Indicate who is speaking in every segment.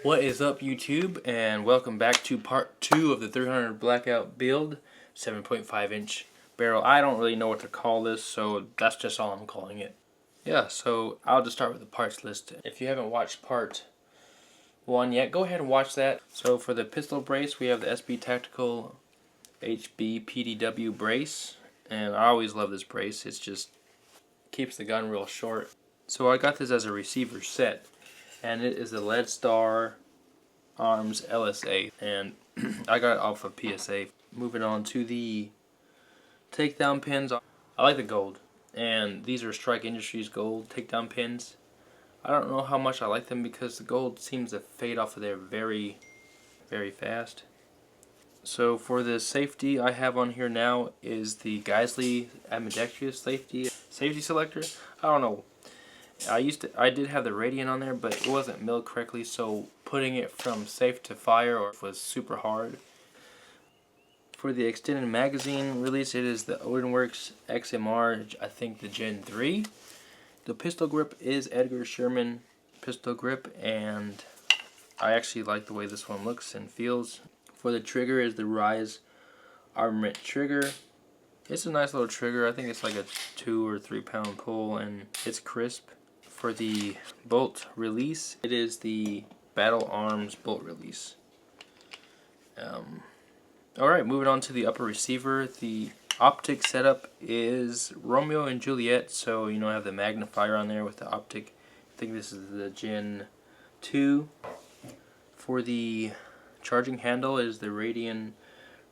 Speaker 1: What is up, YouTube, and welcome back to part 2 of the 300 Blackout build, 7.5 inch barrel. I don't really know what to call this, so that's just all I'm calling it. Yeah, so I'll just start with the parts list. If you haven't watched part 1 yet, go ahead and watch that. So for the pistol brace, we have the SB Tactical HBPDW brace, and I always love this brace. It's just keeps the gun real short. So I got this as a receiver set, and it is the Lead Star Arms LSA, and I got it off of PSA. Moving on to the takedown pins, I like the gold, and these are Strike Industries gold takedown pins. I don't know how much I like them because the gold seems to fade off of there very, very fast. So for the safety I have on here now is the Geisley Ambidextrous safety selector. I don't know. I did have the Radian on there, but it wasn't milled correctly, so putting it from safe to fire was super hard. For the extended magazine release, it is the Odinworks XMR, I think the Gen 3. The pistol grip is Edgar Sherman pistol grip, and I actually like the way this one looks and feels. For the trigger is the Rise Armament trigger. It's a nice little trigger. I think it's like a 2 or 3 pound pull, and it's crisp. For the bolt release, it is the Battle Arms bolt release. Alright, moving on to the upper receiver. The optic setup is Romeo and Juliet, so I have the Magnifier on there with the optic. I think this is the Gen 2. For the charging handle is the Radian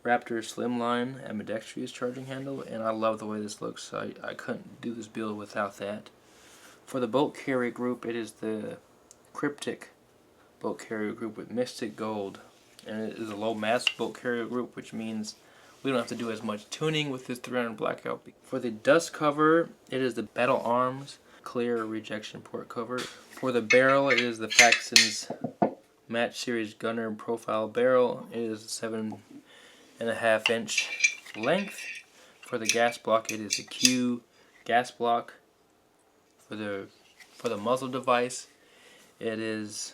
Speaker 1: Raptor Slimline Ambidextrous charging handle, and I love the way this looks. I couldn't do this build without that. For the bolt carrier group, it is the Cryptic bolt carrier group with Mystic Gold, and it is a low mass bolt carrier group, which means we don't have to do as much tuning with this 300 Blackout. For the dust cover, it is the Battle Arms clear rejection port cover. For the barrel, it is the Faxon's Match Series Gunner Profile barrel. It is 7.5 inch length. For the gas block, it is a Q gas block. For the muzzle device, it is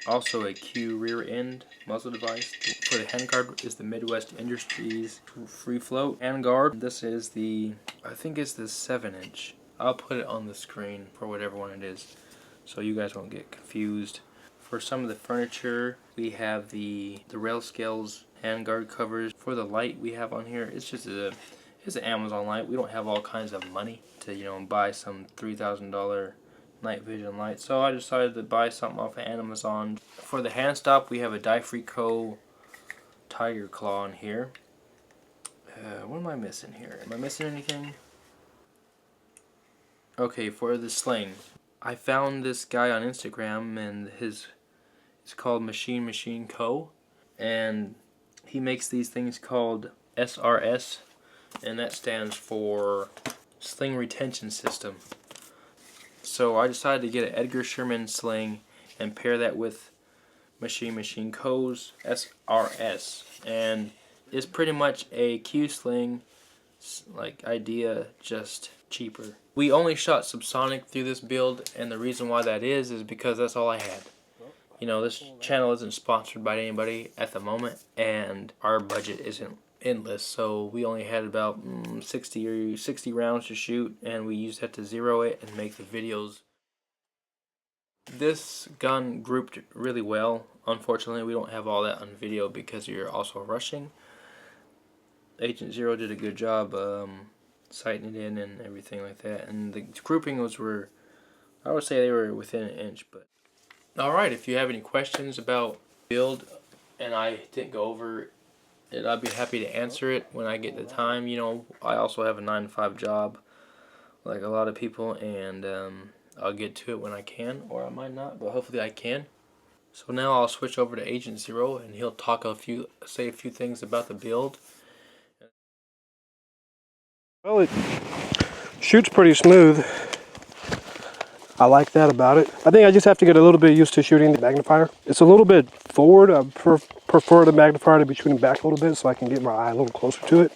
Speaker 1: also a Q rear end muzzle device. For the handguard is the Midwest Industries Free Float handguard. This is I think it's the 7 inch. I'll put it on the screen for whatever one it is, so you guys won't get confused. For some of the furniture, we have the rail scales handguard covers. For the light we have on here, it's just it's an Amazon light. We don't have all kinds of money to buy some $3,000 night vision light, so I decided to buy something off of Amazon. For the hand stop, we have a Difrico Tiger Claw on here. What am I missing here? Am I missing anything? Okay, for the sling, I found this guy on Instagram, and it's called Machine Co, and he makes these things called SRS, and that stands for Sling Retention System. So I decided to get an Edgar Sherman sling and pair that with Machine Co's SRS, and it's pretty much a Q sling like idea, just cheaper. We only shot subsonic through this build, and the reason why that is because that's all I had. This channel isn't sponsored by anybody at the moment, and our budget isn't endless, so we only had about 60 rounds to shoot, and we used that to zero it and make the videos. This gun grouped really well. Unfortunately, we don't have all that on video because you're also rushing. Agent Zero did a good job sighting it in and everything like that, and the grouping I would say they were within an inch. But alright, if you have any questions about build and I didn't go over it, I'd be happy to answer it when I get the time. I also have a 9-to-5 job like a lot of people, and I'll get to it when I can, or I might not, but hopefully I can. So now I'll switch over to Agent Zero, and he'll say a few things about the build.
Speaker 2: Well, it shoots pretty smooth. I like that about it. I think I just have to get a little bit used to shooting the magnifier. It's a little bit forward. I prefer the magnifier to be shooting back a little bit so I can get my eye a little closer to it.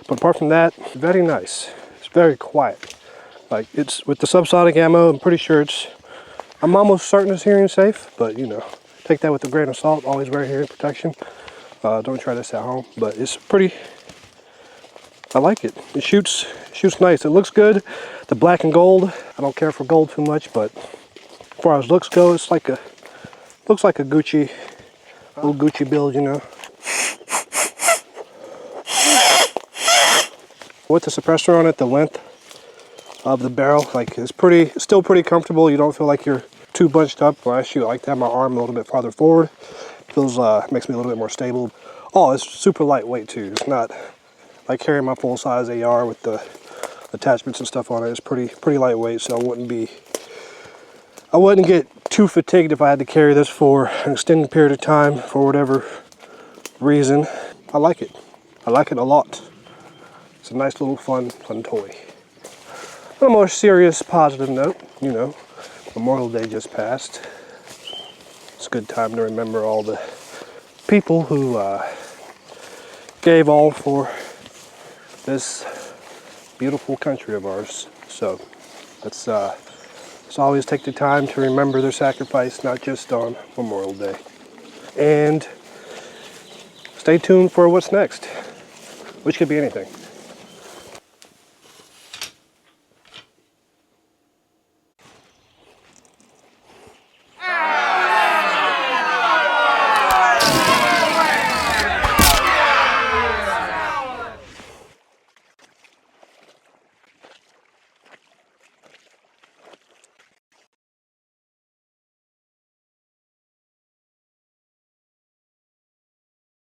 Speaker 2: But apart from that, very nice. It's very quiet. Like, it's with the subsonic ammo, I'm pretty sure I'm almost certain it's hearing safe, but take that with a grain of salt. Always wear hearing protection. Don't try this at home, but it's pretty. I like it. It shoots nice. It looks good. The black and gold. I don't care for gold too much, but as far as looks go, it's like looks like a Gucci, little Gucci build, you know. With the suppressor on it, the length of the barrel, like, it's still pretty comfortable. You don't feel like you're too bunched up. When I shoot like that, my arm a little bit farther forward. Feels makes me a little bit more stable. Oh, it's super lightweight too. It's not like carrying my full size AR with the attachments and stuff on it. It's pretty lightweight, so I wouldn't get too fatigued if I had to carry this for an extended period of time for whatever reason. I like it. I like it a lot. It's a nice little fun toy. On a more serious, positive note, you know, Memorial Day just passed. It's a good time to remember all the people who gave all for this beautiful country of ours. So let's always take the time to remember their sacrifice, not just on Memorial Day. And stay tuned for what's next, which could be anything.